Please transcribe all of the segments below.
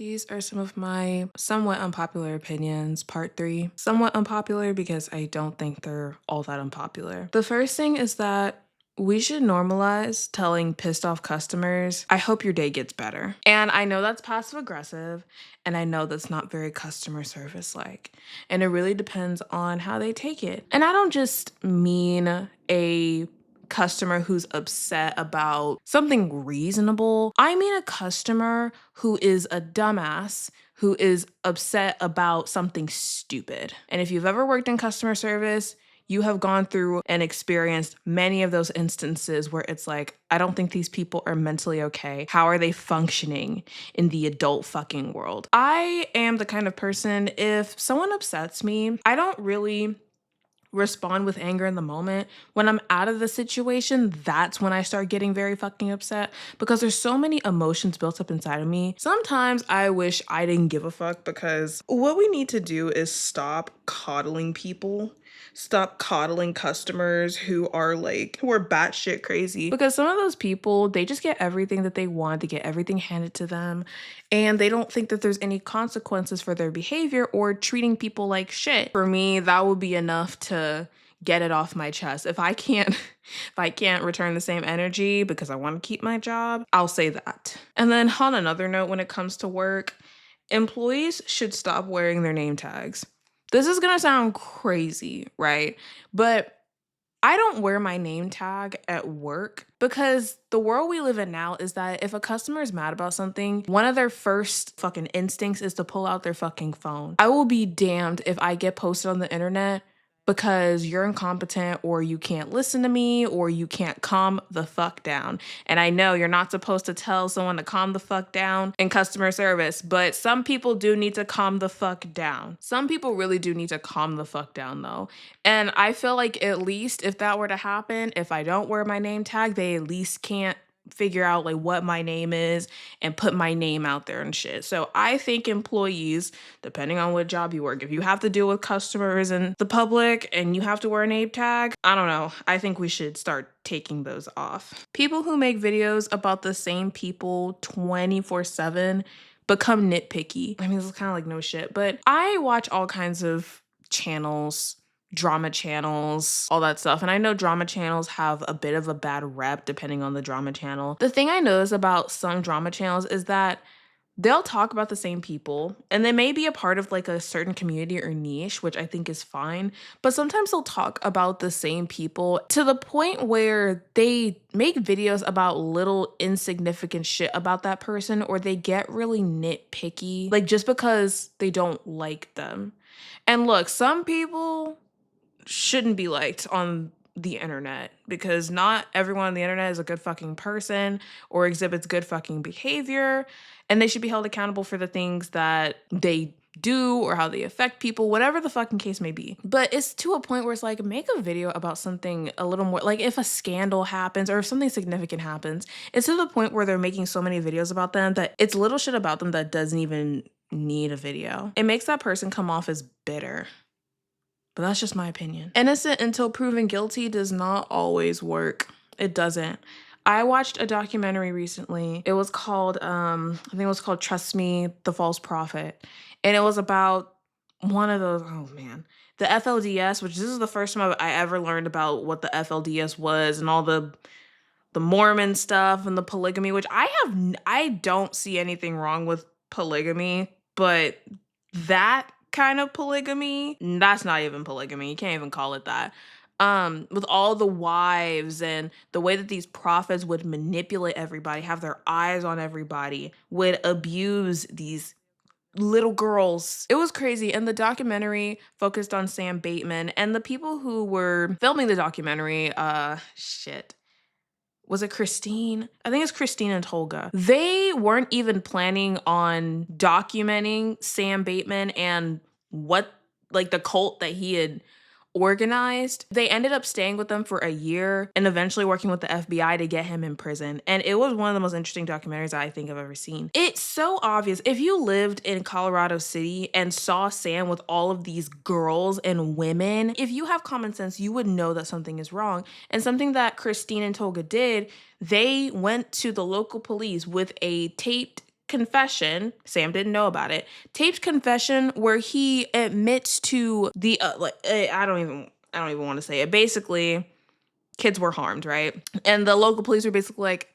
These are some of my somewhat unpopular opinions, part three. Somewhat unpopular because I don't think they're all that unpopular. The first thing is that we should normalize telling pissed off customers, I hope your day gets better. And I know that's passive aggressive, and I know that's not very customer service like. And it really depends on how they take it. And I don't just mean a customer who's upset about something reasonable. I mean a customer who is a dumbass who is upset about something stupid. And if you've ever worked in customer service, you have gone through and experienced many of those instances where it's like, I don't think these people are mentally okay. How are they functioning in the adult fucking world? I am the kind of person, if someone upsets me, I don't really respond with anger in the moment. When I'm out of the situation, that's when I start getting very fucking upset because there's so many emotions built up inside of me. Sometimes I wish I didn't give a fuck because what we need to do is stop coddling people. Stop coddling customers who are batshit crazy. Because some of those people, they just get everything that they want, they get everything handed to them, and they don't think that there's any consequences for their behavior or treating people like shit. For me, that would be enough to get it off my chest. If I can't return the same energy because I want to keep my job, I'll say that. And then on another note, when it comes to work, employees should stop wearing their name tags. This is gonna sound crazy, right? But I don't wear my name tag at work because the world we live in now is that if a customer is mad about something, one of their first fucking instincts is to pull out their fucking phone. I will be damned if I get posted on the internet because you're incompetent or you can't listen to me or you can't calm the fuck down. And I know you're not supposed to tell someone to calm the fuck down in customer service, but some people do need to calm the fuck down. Some people really do need to calm the fuck down though. And I feel like at least if that were to happen, if I don't wear my name tag, they at least can't figure out like what my name is and put my name out there and shit. So I think employees, depending on what job you work, if you have to deal with customers and the public and you have to wear a name tag, I don't know. I think we should start taking those off. People who make videos about the same people 24/7 become nitpicky. I mean, this is kind of like no shit, but I watch all kinds of channels, drama channels, all that stuff. And I know drama channels have a bit of a bad rep depending on the drama channel. The thing I notice about some drama channels is that they'll talk about the same people and they may be a part of like a certain community or niche, which I think is fine. But sometimes they'll talk about the same people to the point where they make videos about little insignificant shit about that person, or they get really nitpicky, like just because they don't like them. And look, some people shouldn't be liked on the internet because not everyone on the internet is a good fucking person or exhibits good fucking behavior, and they should be held accountable for the things that they do or how they affect people, whatever the fucking case may be. But it's to a point where it's like, make a video about something a little more, like if a scandal happens or if something significant happens, it's to the point where they're making so many videos about them that it's little shit about them that doesn't even need a video. It makes that person come off as bitter. But that's just my opinion. Innocent until proven guilty does not always work. It doesn't. I watched a documentary recently. It was called, I think it was called Trust Me, The False Prophet. And it was about one of those, oh man, the FLDS, which this is the first time I ever learned about what the FLDS was and all the Mormon stuff and the polygamy, which I don't see anything wrong with polygamy, but that kind of polygamy, that's not even polygamy. You can't even call it that. With all the wives and the way that these prophets would manipulate everybody, have their eyes on everybody, would abuse these little girls. It was crazy. And the documentary focused on Sam Bateman, and the people who were filming the documentary, was it Christine? I think it's Christine and Tolga. They weren't even planning on documenting Sam Bateman and what, like the cult that he had organized. They ended up staying with them for a year and eventually working with the FBI to get him in prison. And it was one of the most interesting documentaries I think I've ever seen. It's so obvious. If you lived in Colorado City and saw Sam with all of these girls and women, if you have common sense, you would know that something is wrong. And something that Christine and Tolga did, they went to the local police with a taped confession. Sam didn't know about it. Taped confession where he admits to the I don't even want to say it. Basically, kids were harmed, right? And the local police were basically like,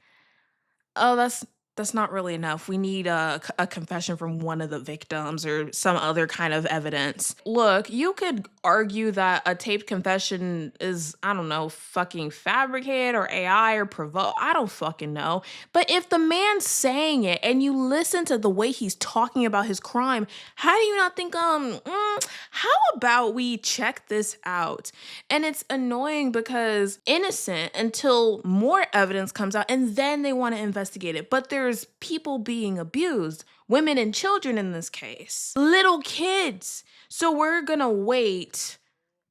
oh, that's not really enough. We need a confession from one of the victims or some other kind of evidence. Look, you could argue that a taped confession is, I don't know, fucking fabricated or AI or provoke. I don't fucking know. But if the man's saying it and you listen to the way he's talking about his crime, how do you not think, how about we check this out? And it's annoying because innocent until more evidence comes out and then they want to investigate it. But there's people being abused, women and children in this case, little kids. So we're going to wait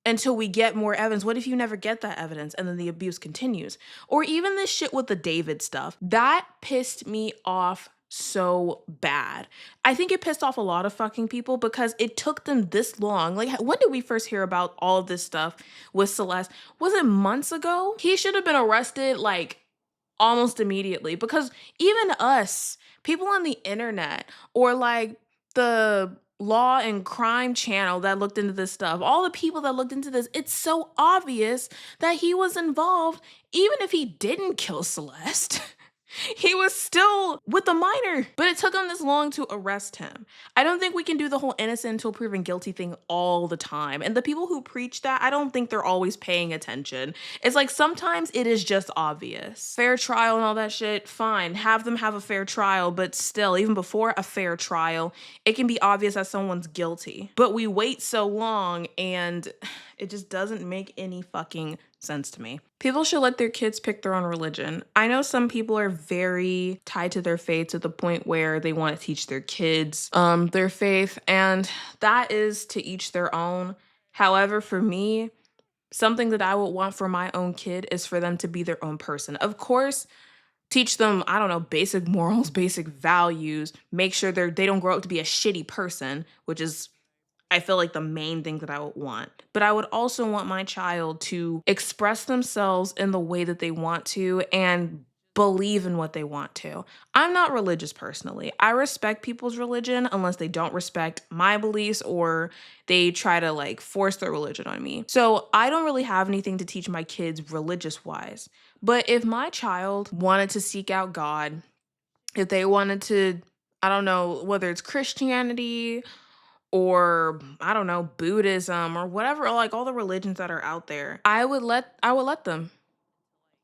until we get more evidence. What if you never get that evidence and then the abuse continues? Or even this shit with the David stuff. That pissed me off so bad. I think it pissed off a lot of fucking people because it took them this long. Like, when did we first hear about all of this stuff with Celeste? Was it months ago? He should have been arrested like almost immediately, because even us, people on the internet, or like the law and crime channel that looked into this stuff, all the people that looked into this, it's so obvious that he was involved, even if he didn't kill Celeste. He was still with the minor, but it took him this long to arrest him. I don't think we can do the whole innocent until proven guilty thing all the time. And the people who preach that, I don't think they're always paying attention. It's like sometimes it is just obvious. Fair trial and all that shit, fine. Have them have a fair trial, but still, even before a fair trial, it can be obvious that someone's guilty. But we wait so long and it just doesn't make any fucking sense to me. People should let their kids pick their own religion. I know some people are very tied to their faith to the point where they want to teach their kids their faith, and that is to each their own. However, for me, something that I would want for my own kid is for them to be their own person. Of course, teach them, I don't know, basic morals, basic values, make sure they don't grow up to be a shitty person, which is, I feel like, the main thing that I would want. But I would also want my child to express themselves in the way that they want to and believe in what they want to. I'm not religious personally. I respect people's religion unless they don't respect my beliefs or they try to like force their religion on me. So I don't really have anything to teach my kids religious wise. But if my child wanted to seek out God, if they wanted to, I don't know, whether it's Christianity or I don't know, Buddhism or whatever, like all the religions that are out there, I would let them.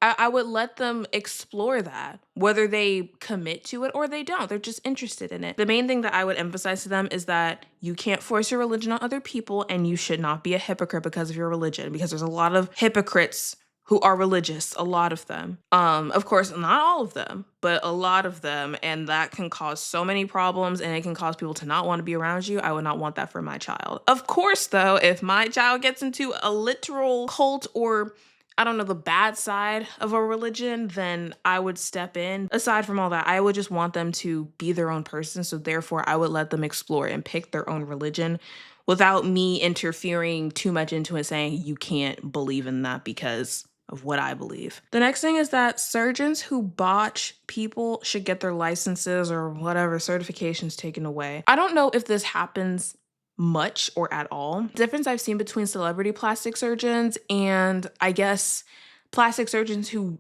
I would let them explore that, whether they commit to it or they don't. They're just interested in it. The main thing that I would emphasize to them is that you can't force your religion on other people and you should not be a hypocrite because of your religion, because there's a lot of hypocrites who are religious, a lot of them. Of course, not all of them, but a lot of them, and that can cause so many problems and it can cause people to not want to be around you. I would not want that for my child. Of course, though, if my child gets into a literal cult or, I don't know, the bad side of a religion, then I would step in. Aside from all that, I would just want them to be their own person, so therefore I would let them explore and pick their own religion without me interfering too much into it, saying you can't believe in that because of what I believe. The next thing is that surgeons who botch people should get their licenses or whatever certifications taken away. I don't know if this happens much or at all. The difference I've seen between celebrity plastic surgeons and I guess plastic surgeons who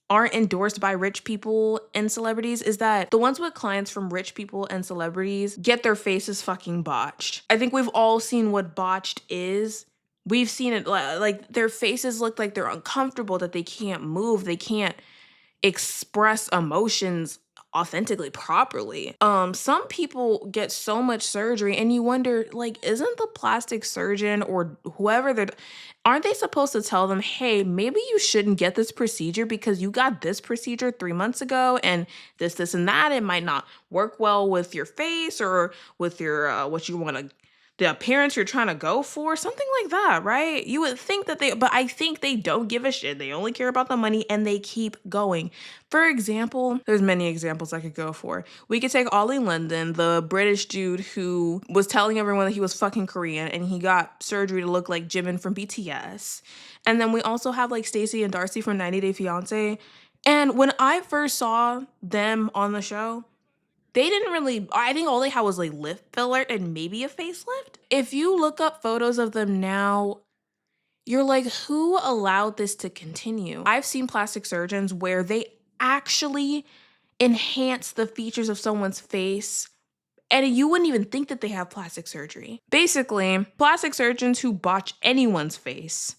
aren't endorsed by rich people and celebrities is that the ones with clients from rich people and celebrities get their faces fucking botched. I think we've all seen what botched is. We've seen it, like their faces look like they're uncomfortable, that they can't move, they can't express emotions authentically properly. Some people get so much surgery and you wonder, like, isn't the plastic surgeon or whoever aren't they supposed to tell them, hey, maybe you shouldn't get this procedure because you got this procedure 3 months ago and this and that, it might not work well with your face or with your what you want to, the appearance you're trying to go for, something like that, right? You would think that but I think they don't give a shit. They only care about the money and they keep going. For example, there's many examples I could go for. We could take Ollie London, the British dude who was telling everyone that he was fucking Korean and he got surgery to look like Jimin from BTS. And then we also have like Stacey and Darcy from 90 Day Fiancé. And when I first saw them on the show, They didn't really, I think all they had was like lip filler and maybe a facelift. If you look up photos of them now, you're like, who allowed this to continue? I've seen plastic surgeons where they actually enhance the features of someone's face and you wouldn't even think that they have plastic surgery. Basically, plastic surgeons who botch anyone's face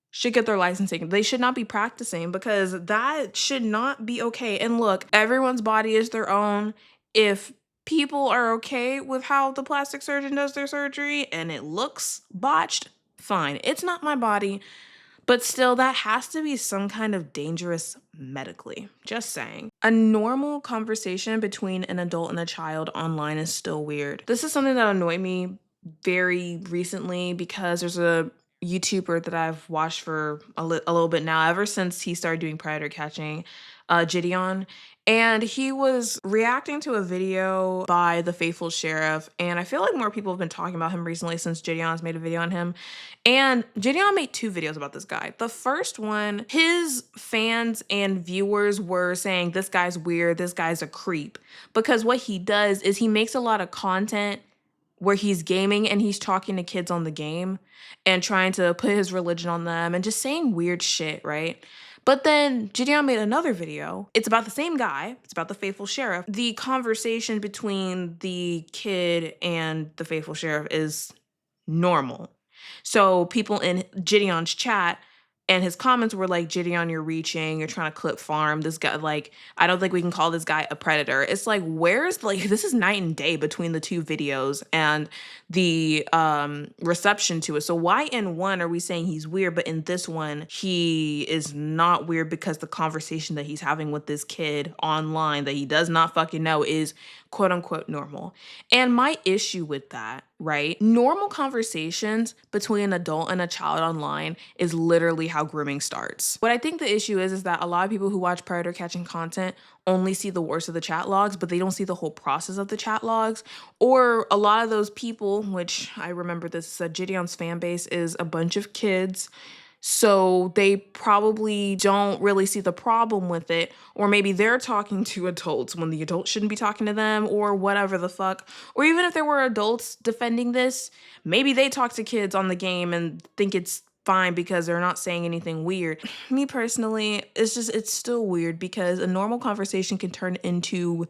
should get their licensing. They should not be practicing because that should not be okay. And look, everyone's body is their own. If people are okay with how the plastic surgeon does their surgery and it looks botched, fine. It's not my body. But still, that has to be some kind of dangerous medically. Just saying. A normal conversation between an adult and a child online is still weird. This is something that annoyed me very recently because there's a YouTuber that I've watched for a little bit now, ever since he started doing predator catching, Gideon. And he was reacting to a video by The Faithful Sheriff. And I feel like more people have been talking about him recently since Gideon's made a video on him. And Gideon made 2 videos about this guy. The first one, his fans and viewers were saying, this guy's weird, this guy's a creep. Because what he does is he makes a lot of content where he's gaming and he's talking to kids on the game and trying to put his religion on them and just saying weird shit, right? But then Gideon made another video. It's about the same guy. It's about the Faithful Sheriff. The conversation between the kid and the Faithful Sheriff is normal. So people in Gideon's chat and his comments were like, Gideon, you're reaching, you're trying to clip farm. This guy, like, I don't think we can call this guy a predator. It's like, where's, like, this is night and day between the 2 videos and the reception to it. So why in one are we saying he's weird, but in this one, he is not weird because the conversation that he's having with this kid online that he does not fucking know is quote unquote normal. And my issue with that, right? Normal conversations between an adult and a child online is literally how grooming starts. What I think the issue is that a lot of people who watch predator catching content only see the worst of the chat logs, but they don't see the whole process of the chat logs. Or a lot of those people, which I remember this, Gideon's fan base is a bunch of kids. So they probably don't really see the problem with it. Or maybe they're talking to adults when the adults shouldn't be talking to them or whatever the fuck. Or even if there were adults defending this, maybe they talk to kids on the game and think it's fine because they're not saying anything weird. Me personally, it's still weird because a normal conversation can turn into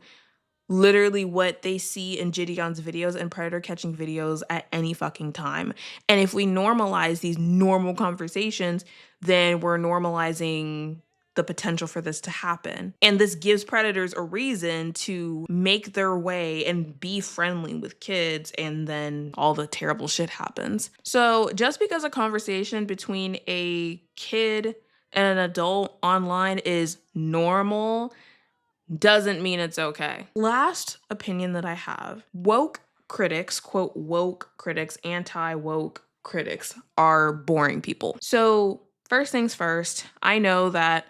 literally what they see in Gideon's videos and predator catching videos at any fucking time. And if we normalize these normal conversations, then we're normalizing the potential for this to happen. And this gives predators a reason to make their way and be friendly with kids, and then all the terrible shit happens. So just because a conversation between a kid and an adult online is normal doesn't mean it's okay. Last opinion that I have, woke critics, quote, woke critics, anti-woke critics are boring people. So first things first, I know that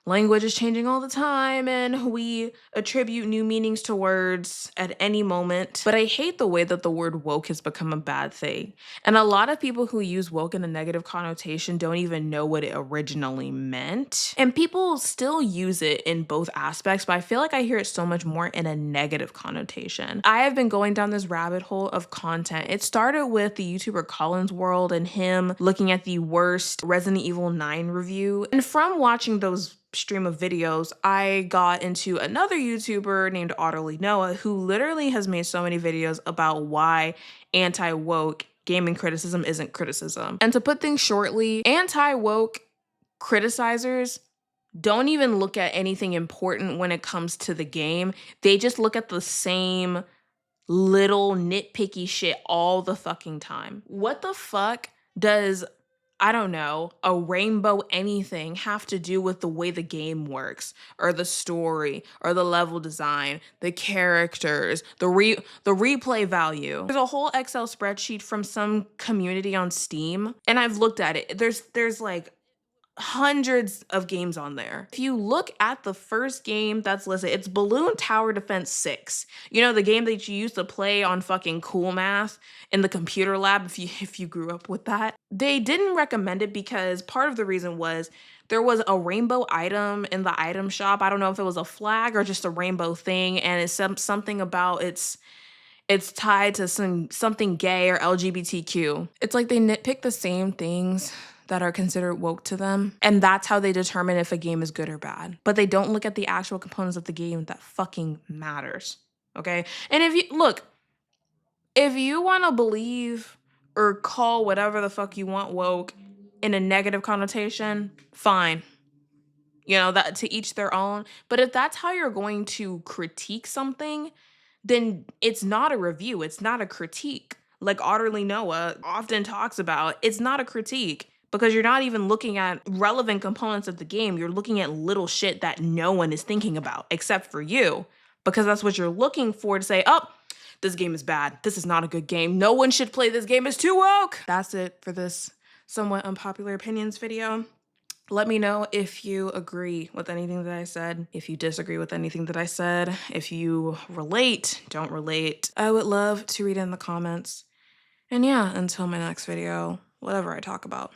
language is changing all the time and we attribute new meanings to words at any moment, but I hate the way that the word woke has become a bad thing. And a lot of people who use woke in a negative connotation don't even know what it originally meant. And people still use it in both aspects, but I feel like I hear it so much more in a negative connotation. I have been going down this rabbit hole of content. It started with the YouTuber Colin's World and him looking at the worst Resident Evil 9 review. And from watching those stream of videos, I got into another YouTuber named Otterly Noah, who literally has made so many videos about why anti-woke gaming criticism isn't criticism. And to put things shortly, anti-woke criticizers don't even look at anything important when it comes to the game. They just look at the same little nitpicky shit all the fucking time. What the fuck does, I don't know, a rainbow anything have to do with the way the game works, or the story, or the level design, the characters, the replay value? There's a whole Excel spreadsheet from some community on Steam, and I've looked at it. There's like hundreds of games on there. If you look at the first game that's listed, it's Balloon Tower Defense 6. You know, the game that you used to play on fucking Cool Math in the computer lab if you grew up with that. They didn't recommend it because part of the reason was there was a rainbow item in the item shop. I don't know if it was a flag or just a rainbow thing, and it's something about it's tied to something gay or LGBTQ. It's like they nitpick the same things that are considered woke to them, and that's how they determine if a game is good or bad. But they don't look at the actual components of the game that fucking matters. Okay? And if you want to believe or call whatever the fuck you want woke in a negative connotation, fine. You know, that to each their own. But if that's how you're going to critique something, then it's not a review, it's not a critique. Like Otterly Noah often talks about, it's not a critique because you're not even looking at relevant components of the game. You're looking at little shit that no one is thinking about except for you, because that's what you're looking for to say, oh, this game is bad. This is not a good game. No one should play this game. It's too woke. That's it for this somewhat unpopular opinions video. Let me know if you agree with anything that I said, if you disagree with anything that I said, if you relate, don't relate. I would love to read in the comments. And yeah, until my next video, whatever I talk about.